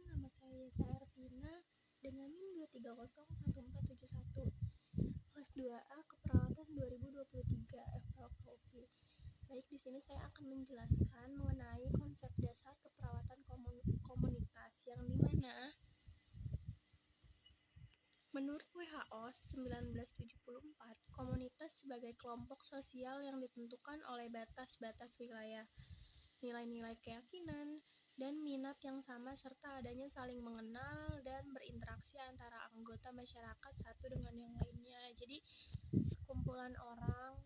nama saya Yesa Ervina dengan NIM 2301471, kelas 2A Keperawatan 2023 FKUPI. Baik, di sini saya akan menjelaskan mengenai konsep dasar keperawatan komunitas yang dimana menurut WHO 1974, komunitas sebagai kelompok sosial yang ditentukan oleh batas-batas wilayah, nilai-nilai keyakinan, dan minat yang sama serta adanya saling mengenal dan berinteraksi antara anggota masyarakat satu dengan yang lainnya. Jadi sekumpulan orang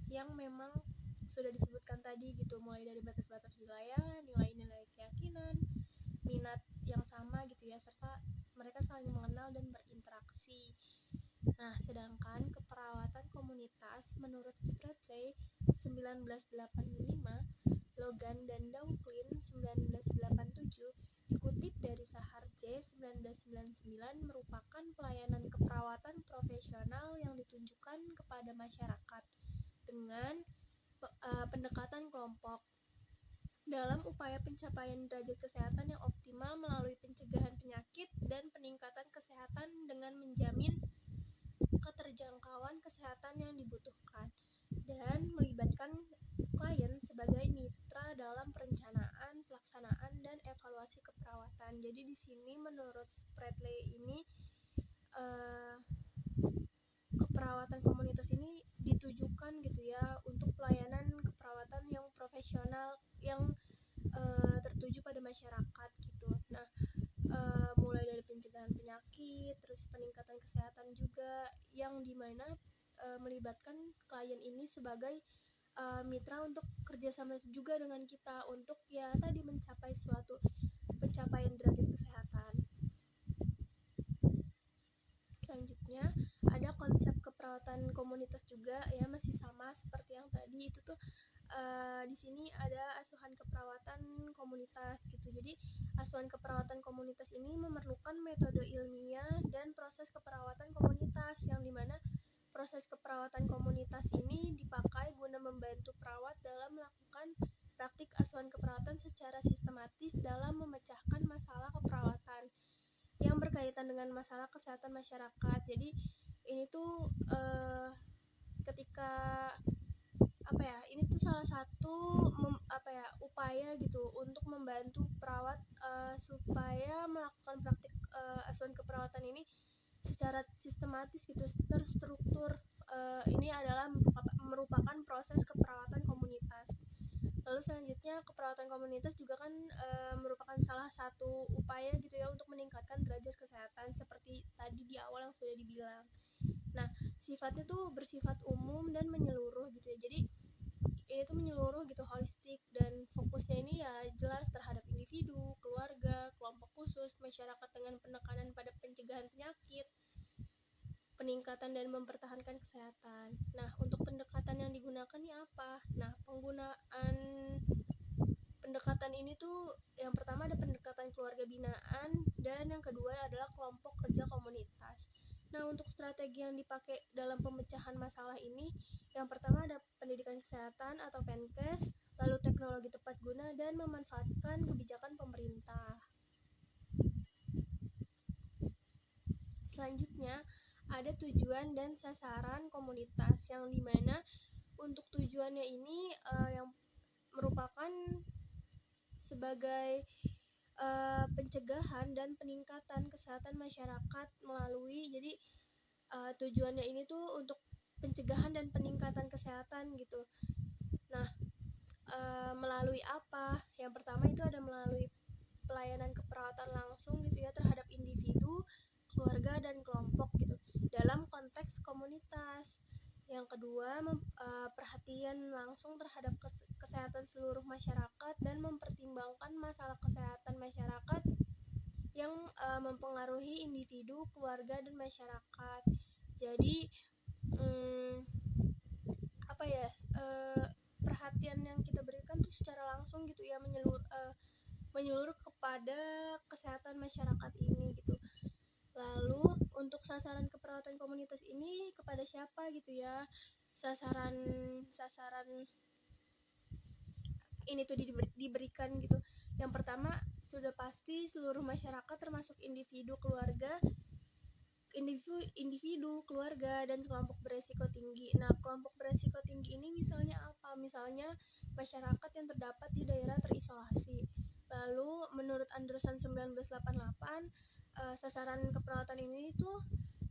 yang memang sudah disebutkan tadi gitu, mulai dari batas-batas wilayah, nilai-nilai keyakinan, minat yang sama gitu ya, serta mereka saling mengenal dan berinteraksi. Nah, sedangkan keperawatan komunitas menurut Spradley 1985, Logan dan Dawkins 1987, dikutip dari Sahar J 1999, merupakan pelayanan keperawatan profesional yang ditunjukkan kepada masyarakat dengan pendekatan kelompok dalam upaya pencapaian derajat kesehatan yang optimal melalui pencegahan penyakit dan peningkatan kesehatan dengan menjamin keterjangkauan kesehatan yang dibutuhkan dan melibatkan klien sebagai mitra dalam perencanaan, pelaksanaan, dan evaluasi keperawatan. Jadi di sini menurut Spradley ini keperawatan komunitas ini ditujukan gitu ya untuk pelayanan keperawatan yang profesional yang tertuju pada masyarakat gitu. Nah, mulai dari pencegahan penyakit, terus peningkatan kesehatan juga yang dimana melibatkan klien ini sebagai mitra untuk kerjasama juga dengan kita untuk ya tadi mencapai suatu pencapaian derajat kesehatan. Selanjutnya ada konsep keperawatan komunitas juga ya, masih sama seperti yang tadi itu tuh. Di sini ada asuhan keperawatan komunitas gitu. Jadi asuhan keperawatan komunitas ini memerlukan metode ilmiah dan proses keperawatan komunitas yang dimana proses keperawatan komunitas ini dipakai guna membantu perawat dalam melakukan praktik asuhan keperawatan secara sistematis dalam memecahkan masalah keperawatan yang berkaitan dengan masalah kesehatan masyarakat. Jadi ini tuh ketika ini tuh salah satu upaya gitu untuk membantu perawat supaya melakukan praktik asuhan keperawatan ini secara sistematis gitu, terstruktur. Ini adalah merupakan proses keperawatan komunitas. Lalu selanjutnya keperawatan komunitas juga kan merupakan salah satu upaya gitu ya untuk meningkatkan derajat kesehatan seperti tadi di awal yang sudah dibilang. Nah, sifatnya tuh bersifat umum dan menyeluruh gitu ya. Jadi itu menyeluruh gitu, holistik, dan fokusnya ini ya jelas terhadap individu, keluarga, kelompok khusus, masyarakat dengan penekanan pada pencegahan penyakit, peningkatan dan mempertahankan kesehatan. Nah, untuk pendekatan yang digunakan ini apa? Nah, penggunaan pendekatan ini tuh yang pertama ada pendekatan keluarga binaan dan yang kedua adalah kelompok kerja komunitas. Nah, untuk strategi yang dipakai dalam pemecahan masalah ini, yang pertama ada pendidikan kesehatan atau PENKES, lalu teknologi tepat guna, dan memanfaatkan kebijakan pemerintah. Selanjutnya, ada tujuan dan sasaran komunitas, yang dimana untuk tujuannya ini yang merupakan sebagai pencegahan dan peningkatan kesehatan masyarakat melalui, jadi tujuannya ini tuh untuk pencegahan dan peningkatan kesehatan gitu. Nah, melalui apa? Yang pertama itu ada melalui pelayanan keperawatan langsung gitu ya terhadap individu, keluarga, dan kelompok gitu dalam konteks komunitas. Yang kedua, perhatian langsung terhadap kesehatan seluruh masyarakat dan mempertimbangkan masalah kesehatan masyarakat yang mempengaruhi individu, keluarga, dan masyarakat. Jadi perhatian yang kita berikan tuh secara langsung gitu ya, menyeluruh kepada kesehatan masyarakat ini gitu. Lalu untuk sasaran keperawatan komunitas ini kepada siapa gitu ya? Sasaran ini tuh diberikan gitu. Yang pertama sudah pasti seluruh masyarakat termasuk individu, keluarga, keluarga, dan kelompok beresiko tinggi. Nah, kelompok beresiko tinggi ini misalnya apa? Misalnya masyarakat yang terdapat di daerah terisolasi. Lalu menurut Anderson 1988, sasaran keperawatan ini tuh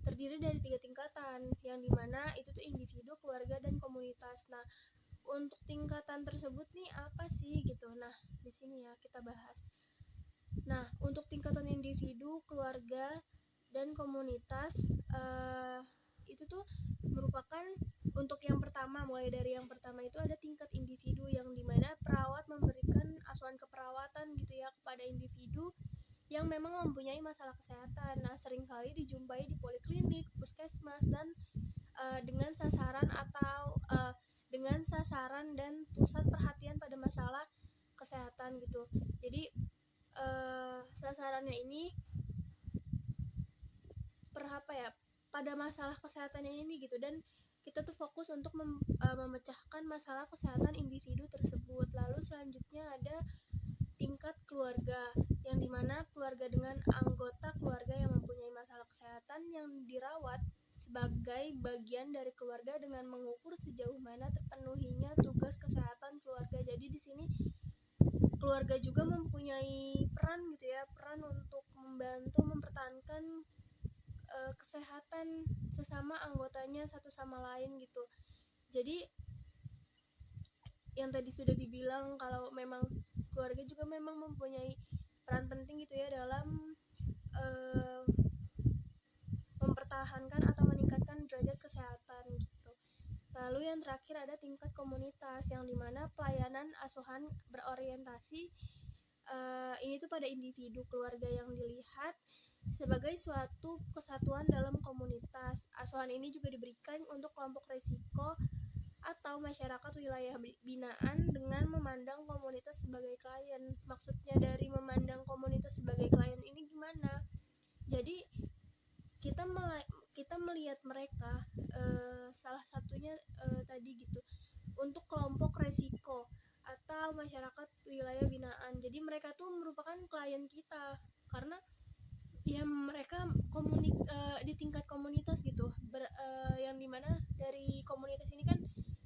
terdiri dari 3 tingkatan, yang dimana itu tuh individu, keluarga, dan komunitas. Nah, untuk tingkatan tersebut nih apa sih gitu? Nah, di sini ya kita bahas. Nah, untuk tingkatan individu, keluarga, dan komunitas itu tuh merupakan untuk yang pertama, mulai dari yang pertama itu ada tingkat individu, yang dimana perawat memberikan asuhan keperawatan gitu ya kepada individu yang memang mempunyai masalah kesehatan. Nah, seringkali dijumpai di poliklinik, puskesmas, dan dengan sasaran dan pusat perhatian pada masalah kesehatan gitu. Jadi sasarannya ini pada masalah kesehatannya ini gitu, dan kita tuh fokus untuk memecahkan masalah kesehatan individu tersebut. Lalu selanjutnya ada tingkat keluarga, yang dimana keluarga dengan anggota keluarga yang mempunyai masalah kesehatan yang dirawat sebagai bagian dari keluarga dengan mengukur sejauh mana terpenuhinya tugas kesehatan keluarga. Jadi di sini keluarga juga mempunyai peran gitu ya, peran untuk membantu mempertahankan kesehatan sesama anggotanya satu sama lain gitu. Jadi yang tadi sudah dibilang kalau memang keluarga juga memang mempunyai peran penting gitu ya dalam mempertahankan atau meningkatkan derajat kesehatan gitu. Lalu yang terakhir ada tingkat komunitas, yang dimana pelayanan asuhan berorientasi ini tuh pada individu, keluarga yang dilihat sebagai suatu kesatuan dalam komunitas. Asuhan ini juga diberikan untuk kelompok risiko atau masyarakat wilayah binaan dengan memandang komunitas sebagai klien. Maksudnya dari memandang komunitas sebagai klien ini gimana? Jadi kita melihat mereka salah satunya tadi gitu untuk kelompok resiko atau masyarakat wilayah binaan. Jadi mereka tuh merupakan klien kita karena ya mereka di tingkat komunitas gitu, yang dimana dari komunitas ini kan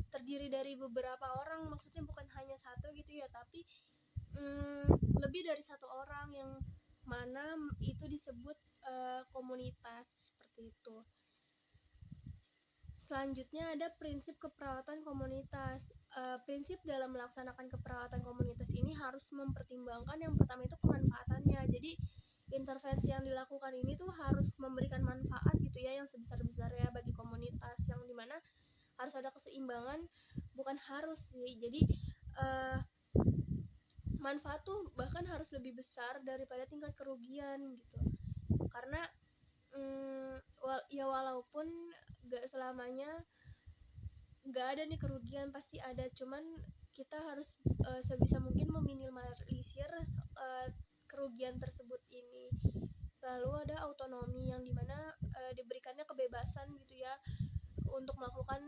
terdiri dari beberapa orang, maksudnya bukan hanya satu gitu ya, tapi lebih dari satu orang, yang mana itu disebut komunitas seperti itu. Selanjutnya ada prinsip keperawatan komunitas. Prinsip dalam melaksanakan keperawatan komunitas ini harus mempertimbangkan yang pertama itu kemanfaatannya. Jadi intervensi yang dilakukan ini tuh harus memberikan manfaat gitu ya, yang sebesar-besarnya bagi komunitas, yang dimana harus ada keseimbangan, bukan harus sih. Jadi manfaat tuh bahkan harus lebih besar daripada tingkat kerugian gitu. Karena walaupun gak selamanya gak ada nih kerugian, pasti ada, cuman kita harus sebisa mungkin meminimalisir kerugian tersebut ini. Lalu ada autonomi, yang dimana diberikannya kebebasan gitu ya untuk melakukan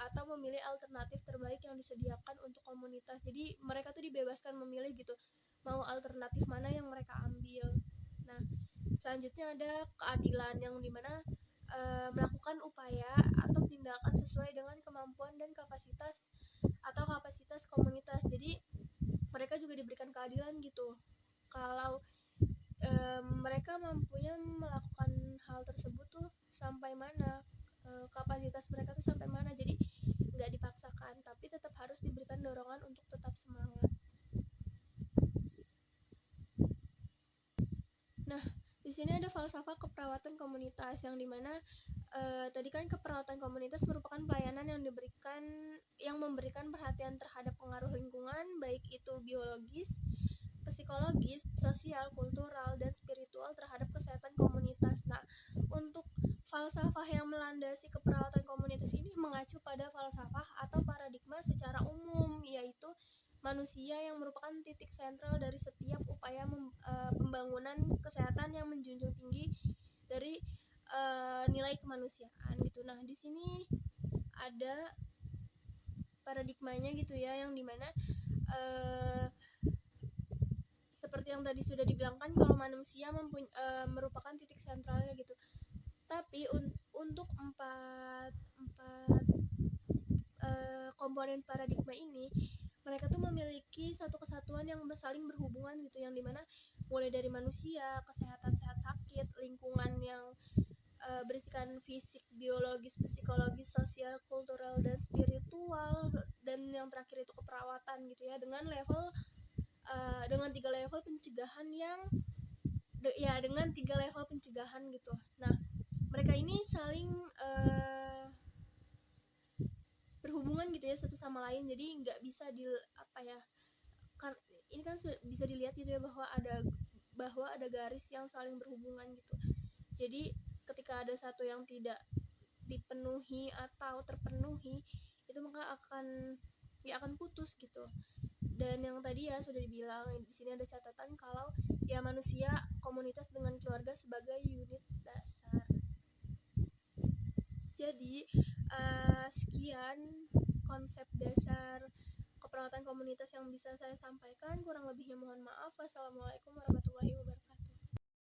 atau memilih alternatif terbaik yang disediakan untuk komunitas. Jadi mereka tuh dibebaskan memilih gitu mau alternatif mana yang mereka ambil. Nah, selanjutnya ada keadilan, yang dimana melakukan upaya atau tindakan sesuai dengan kemampuan dan kapasitas komunitas. Jadi mereka juga diberikan keadilan gitu. Kalau mereka mampunya melakukan hal tersebut tuh sampai mana, kapasitas mereka tuh sampai mana. Jadi nggak dipaksakan, tapi tetap harus diberikan dorongan untuk tetap semangat. Nah, di sini ada falsafah keperawatan komunitas, yang dimana tadi kan keperawatan komunitas merupakan pelayanan yang memberikan perhatian terhadap pengaruh lingkungan, baik itu biologis, psikologis, sosial, kultural, dan spiritual terhadap kesehatan komunitas. Nah, untuk falsafah yang melandasi keperawatan komunitas ini mengacu pada falsafah atau paradigma secara umum, yaitu manusia yang merupakan titik sentral dari setiap upaya pembangunan kesehatan yang menjunjung tinggi dari nilai kemanusiaan gitu. Nah, di sini ada paradigmanya gitu ya, yang dimana seperti seperti yang tadi sudah dibilangkan kalau manusia merupakan titik sentralnya gitu. Tapi untuk empat komponen paradigma ini, mereka tuh memiliki satu kesatuan yang saling berhubungan gitu, yang dimana mulai dari manusia, kesehatan sehat sakit, lingkungan yang berisikan fisik, biologis, psikologis, sosial, kultural, dan spiritual, dan yang terakhir itu keperawatan gitu ya, dengan dengan 3 level pencegahan dengan 3 level pencegahan gitu. Nah, mereka ini saling berhubungan gitu ya satu sama lain, jadi nggak bisa ini kan bisa dilihat gitu ya bahwa ada garis yang saling berhubungan gitu. Jadi ketika ada satu yang tidak dipenuhi atau terpenuhi, itu maka akan putus gitu. Dan yang tadi ya sudah dibilang, di sini ada catatan kalau ya manusia komunitas dengan keluarga sebagai unit dasar. Jadi sekian konsep dasar keperawatan komunitas yang bisa saya sampaikan. Kurang lebihnya mohon maaf. Wassalamualaikum warahmatullahi wabarakatuh.